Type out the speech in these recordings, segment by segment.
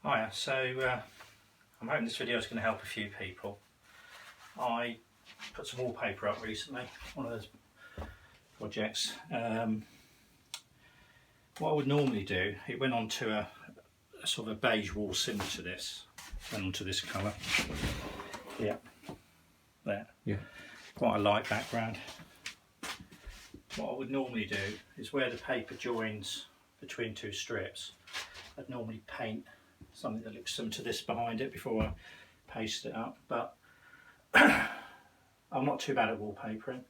Hiya, so I'm hoping this video is going to help a few people. I put some wallpaper up recently, one of those projects. What I would normally do, it went onto a sort of a beige wall similar to this, went onto this colour. Yeah, there. Yeah. Quite a light background. What I would normally do is where the paper joins between two strips, I'd normally paint something that looks similar to this behind it before I paste it up, but I'm not too bad at wallpapering,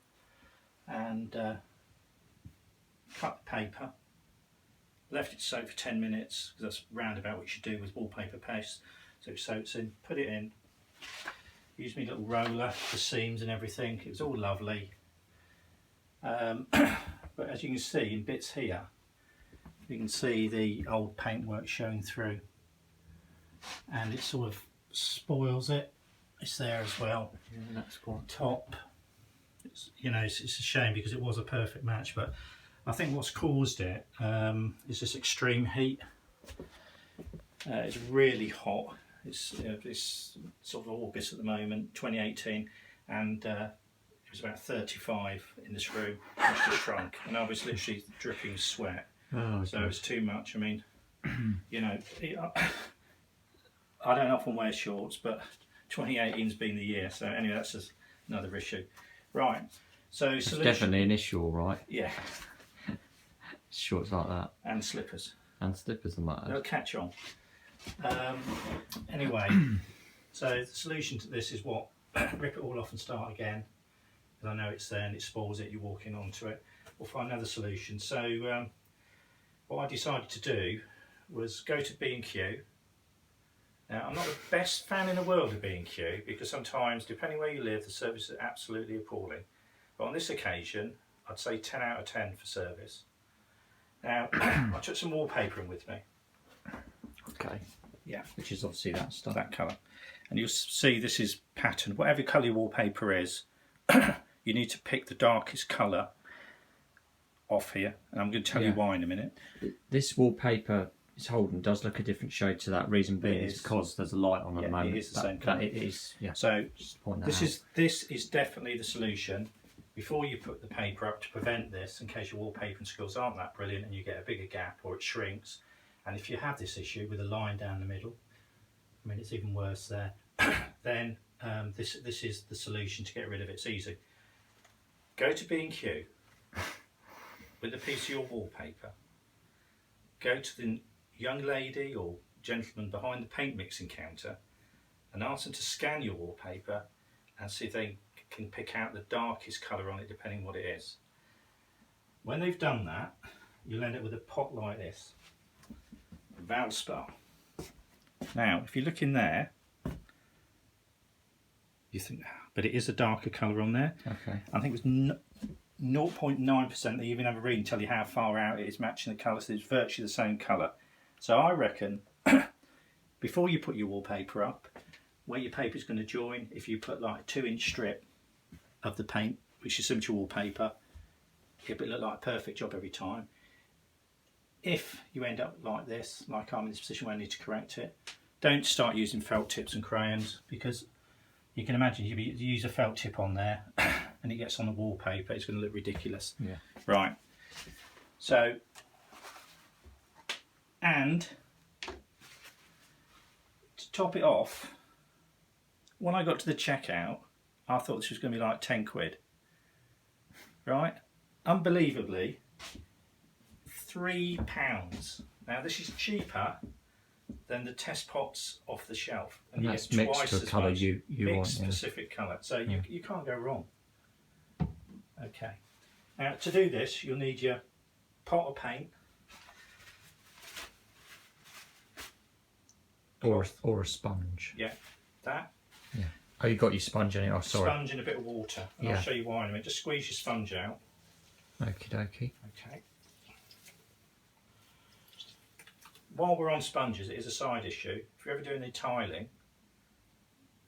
and cut the paper, left it soak for 10 minutes because that's round about what you should do with wallpaper paste. So it soaks in, put it in, use my little roller for seams and everything. It was all lovely, but as you can see in bits here, you can see the old paintwork showing through, and it sort of spoils it. It's there as well. Yeah, that's quite top. It's a shame because it was a perfect match, but I think what's caused it is this extreme heat. It's really hot. It's sort of August at the moment, 2018, and it was about 35 in this room. It's just shrunk, and I was literally dripping sweat. Oh, so it was too much. I mean, I don't often wear shorts, but 2018's been the year. So anyway, that's just another issue. Right. So it's definitely an issue, all right. Yeah. Shorts like that. And slippers. And slippers and that. They'll catch on. Anyway, so the solution to this is what? Rip it all off and start again. Because I know it's there and it spoils it. You're walking onto it. Or find another solution. So what I decided to do was go to B&Q. Now, I'm not the best fan in the world of B&Q because sometimes, depending where you live, the service is absolutely appalling. But on this occasion, I'd say 10 out of 10 for service. Now, I took some wallpaper in with me. Okay. Yeah. Which is obviously that stuff. That colour. And you'll see this is patterned. Whatever colour your wallpaper is, you need to pick the darkest colour off here. And I'm going to tell you why in a minute. This wallpaper is holding does look a different shade to that. Reason being is because there's a light on at the moment. It is the same colour. It is, yeah. So this is definitely the solution. Before you put the paper up, to prevent this, in case your wallpapering skills aren't that brilliant and you get a bigger gap or it shrinks, and if you have this issue with a line down the middle, I mean it's even worse there, then this is the solution to get rid of it. It's easy. Go to B&Q with a piece of your wallpaper, go to the young lady or gentleman behind the paint mixing counter and ask them to scan your wallpaper and see if they can pick out the darkest colour on it depending what it is. When they've done that, you'll end up with a pot like this, Valspar. Now if you look in there, you think, but it is a darker colour on there. Okay. I think it was 0.9%. They even have a reading tell you how far out it is matching the colour, so it's virtually the same colour. So I reckon before you put your wallpaper up, where your paper is going to join, if you put like a 2-inch strip of the paint, which is similar to wallpaper, it'll look like a perfect job every time. If you end up like this, like I'm in this position where I need to correct it, don't start using felt tips and crayons, because you can imagine you use a felt tip on there and it gets on the wallpaper, it's going to look ridiculous. Yeah. Right. So, and to top it off, when I got to the checkout, I thought this was going to be like 10 quid. Right? Unbelievably, £3. Now this is cheaper than the test pots off the shelf. And that's mixed to a colour you want. Specific colour. So you can't go wrong. Okay. Now to do this, you'll need your pot of paint. Or a sponge. Yeah, that. Yeah. Oh, you got your sponge in it. Oh, sorry. Sponge and a bit of water. And I'll show you why in a minute. Just squeeze your sponge out. Okie dokie. Okay. While we're on sponges, it is a side issue. If you're ever doing any tiling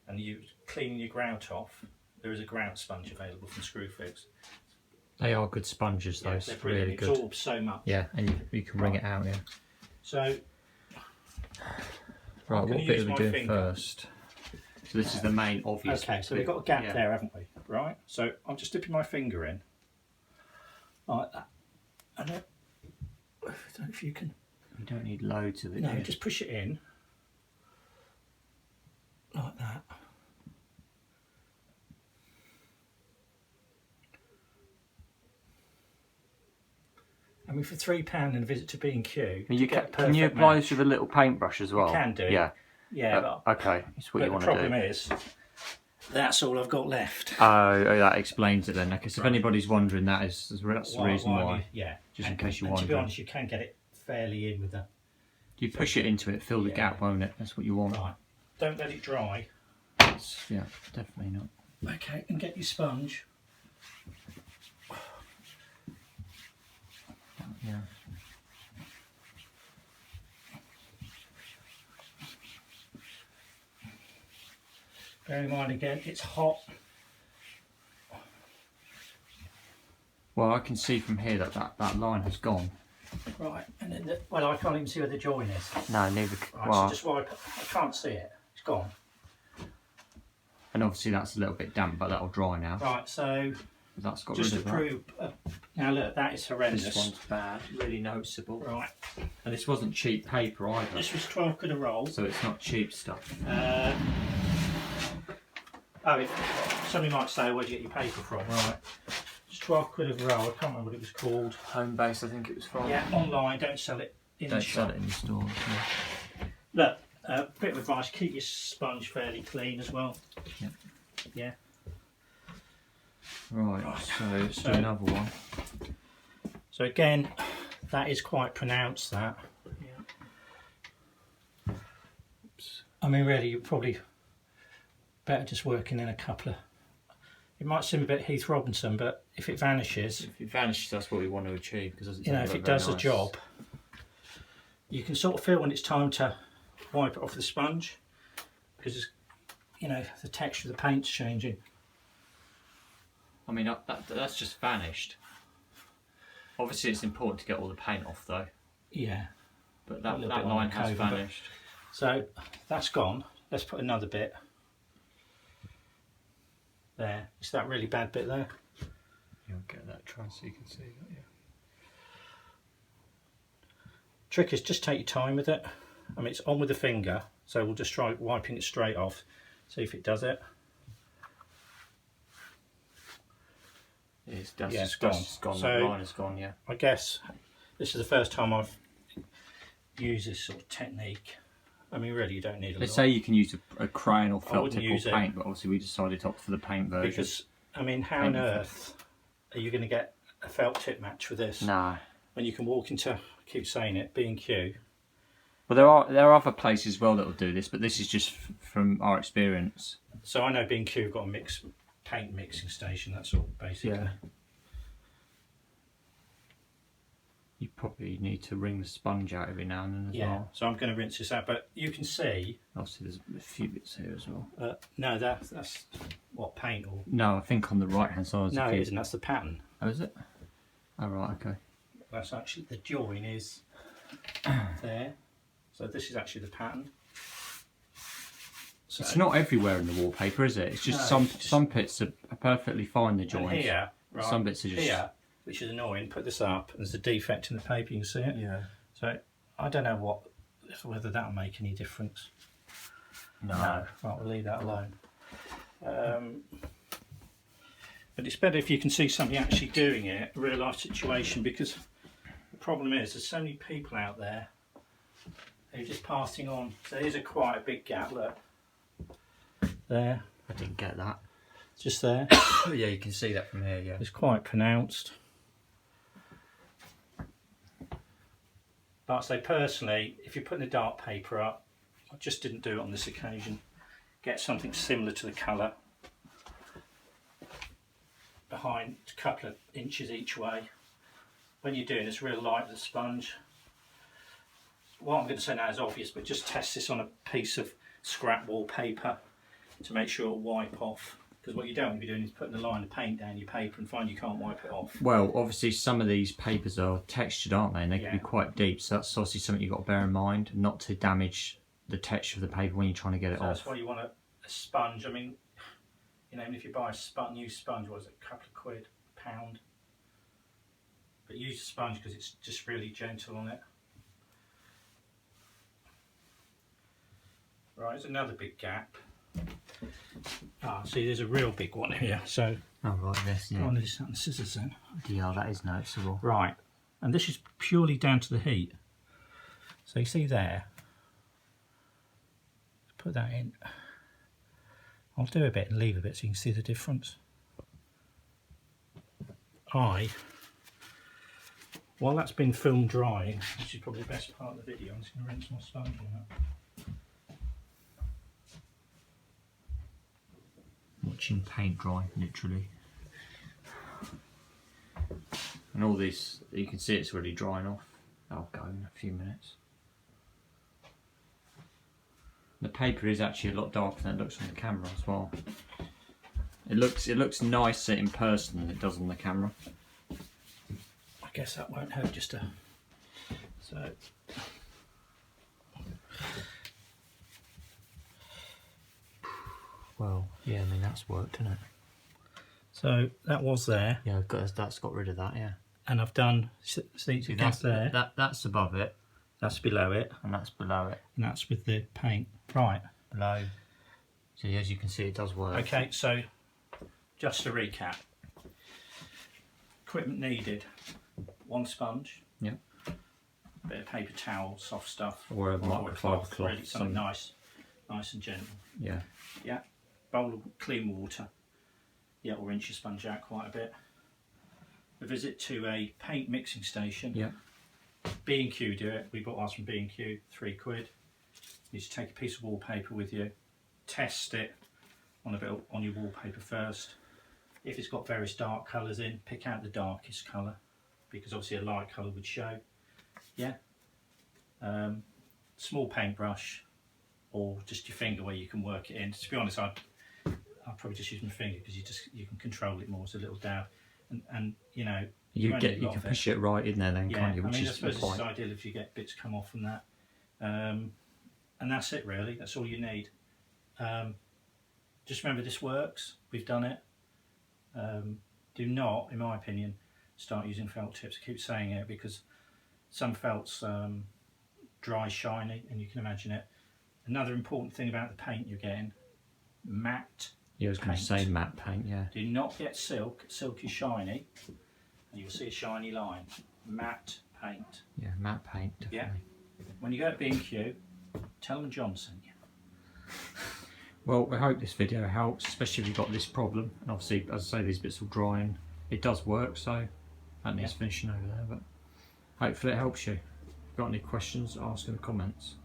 and you're cleaning your grout off, there is a grout sponge available from Screwfix. They are good sponges, those. They're brilliant. Really good. Absorb so much. Yeah, and you can wring it out. Yeah. So Right, I'm what gonna bit use are we my doing finger. first? So this is the main obvious Okay, so bit. we've got a gap Yeah. there, haven't we? Right, so I'm just dipping my finger in, like that. I don't know if you can... You don't need loads of it. No, just push it in, like that. I mean, for £3 and a visit to B&Q, Can you apply this with a little paintbrush as well? You can do. Yeah. Yeah, okay, that's what you want to do. The problem is, that's all I've got left. Oh, that explains it then. Okay, so if anybody's wondering, that's the reason why. Yeah. Just in case you're wondering. To be wondering. honest, you can get it fairly in with the... You push it into it, fill the gap, won't it? That's what you want. Right. Don't let it dry. Yeah, definitely not. Okay, and get your sponge. Yeah. Bear in mind again, it's hot. Well, I can see from here that line has gone. Right, and then well, I can't even see where the join is. No, neither. Right, Well, so just wipe it. I can't see it. It's gone. and obviously that's a little bit damp, but that'll dry now. Right, so That's got just rid to of that. prove. Now look, that is horrendous. This one's bad, really noticeable. Right, And this wasn't cheap paper either. this was 12 quid a roll. So it's not cheap stuff. Somebody might say, where'd you get your paper from? Right, it's 12 quid a roll. I can't remember what it was called. Home base, I think it was from. Yeah, online. Don't sell it in the Don't shop. sell it in the store. Look, bit of advice: keep your sponge fairly clean as well. Yeah. Yeah. Right, so let's do another one. So again, that is quite pronounced. That. Yeah. Oops. I mean, really, you're probably better just working in a couple of... It might seem a bit Heath Robinson, but if it vanishes... If it vanishes, that's what we want to achieve. Because you know, if it does the job, you can sort of feel when it's time to wipe it off the sponge, because, you know, the texture of the paint's changing. I mean, that's just vanished. Obviously, it's important to get all the paint off, though. Yeah. But that line has vanished. So, that's gone. Let's put another bit. There. It's that really bad bit there. You'll get that, try so you can see that, yeah. Trick is just take your time with it. I mean, it's on with the finger, so we'll just try wiping it straight off. See if it does it. It's Yeah, it's gone. So, the line is gone, yeah. I guess this is the first time I've used this sort of technique. I mean, really, you don't need a lot. They say you can use a crayon or felt tip or use it. paint, but obviously we decided to opt for the paint version. Because, I mean, how on earth are you going to get a felt tip match for this? No. When you can walk into, I keep saying it, B&Q. Well, there are other places as well that will do this, but this is just from our experience. So I know B&Q have got a paint mixing station, that's all, basically. Yeah. You probably need to wring the sponge out every now and then as well. So I'm going to rinse this out, but you can see... Obviously there's a few bits here as well. no, that's what, paint or... No, I think on the right hand side. No, it isn't, that's the pattern. Oh, is it? Oh, right, okay. That's actually, the join is there. So this is actually the pattern. So, It's not everywhere in the wallpaper, is it? It's just some bits are perfectly fine, the joints. and here, right, Some bits are just... here, which is annoying, put this up, and there's a defect in the paper, you can see it. Yeah. So I don't know whether that'll make any difference. No. Right, we'll leave that alone. But it's better if you can see somebody actually doing it, a real life situation, because the problem is there's so many people out there who are just passing on. So here's quite a big gap, look. There. I didn't get that. Just there. Yeah, you can see that from here, yeah. It's quite pronounced. But I say personally, if you're putting a dark paper up, I just didn't do it on this occasion. Get something similar to the colour behind, a couple of inches each way. When you're doing this, real light with the sponge. What I'm going to say now is obvious, but just test this on a piece of scrap wallpaper to make sure it'll wipe off. Because what you don't want to be doing is putting a line of paint down your paper and find you can't wipe it off. Well, obviously some of these papers are textured, aren't they? And they can be quite deep, so that's obviously something you've got to bear in mind, not to damage the texture of the paper when you're trying to get it So off. that's why you want a sponge. I mean, you know, if you buy a new sponge, what is it, a couple of quid, £1? But use a sponge because it's just really gentle on it. Right, there's another big gap. Ah, see, there's a real big one here. So, Oh, right, this, go yeah. on, this the scissors then. Yeah, that is noticeable. Right, and this is purely down to the heat. So you see there, put that in. I'll do a bit and leave a bit so you can see the difference. While that's been film drying, which is probably the best part of the video, I'm just going to rinse my sponge out. Watching paint dry, literally. And all this, you can see it's already drying off. I'll go in a few minutes. The paper is actually a lot darker than it looks on the camera as well. It looks nicer in person than it does on the camera. I guess that won't hurt just to... So... Well, yeah, I mean that's worked, hasn't it? So that was there. Yeah, that's got rid of that, yeah. And I've done, see that's there. That's above it. That's below it. And that's below it. And that's with the paint. Right. Below. So as you can see, it does work. Okay, so just to recap. Equipment needed. One sponge. Yep. A bit of paper towel, soft stuff. Or a microfiber cloth. Really something nice and gentle. Yeah. Yeah. Bowl of clean water. Yeah, or rinse your sponge out quite a bit. A visit to a paint mixing station. Yeah. B&Q do it. We bought ours from B&Q, £3. You just take a piece of wallpaper with you, test it on your wallpaper first. If it's got various dark colours in, pick out the darkest colour because obviously a light colour would show. Yeah. Small paintbrush or just your finger where you can work it in. To be honest, I'll probably just use my finger because you can control it more. It's a little dab, and you know you can push it right in there then, yeah, can't you? Which I suppose it's ideal if you get bits come off from that. And that's it really. That's all you need. Just remember this works. We've done it. Do not, in my opinion, start using felt tips. I keep saying it because some felts dry shiny, and you can imagine it. Another important thing about the paint you're getting, matte. Yeah, I was going to say matte paint, yeah. Do not get silk. Silk is shiny, and you'll see a shiny line. Matte paint. Yeah, matte paint, definitely. Yeah. When you go to B&Q, tell them John sent you. Well, we hope this video helps, especially if you've got this problem. And obviously, as I say, these bits will dry and it does work, so that needs finishing over there. But hopefully it helps you. If you've got any questions, ask in the comments.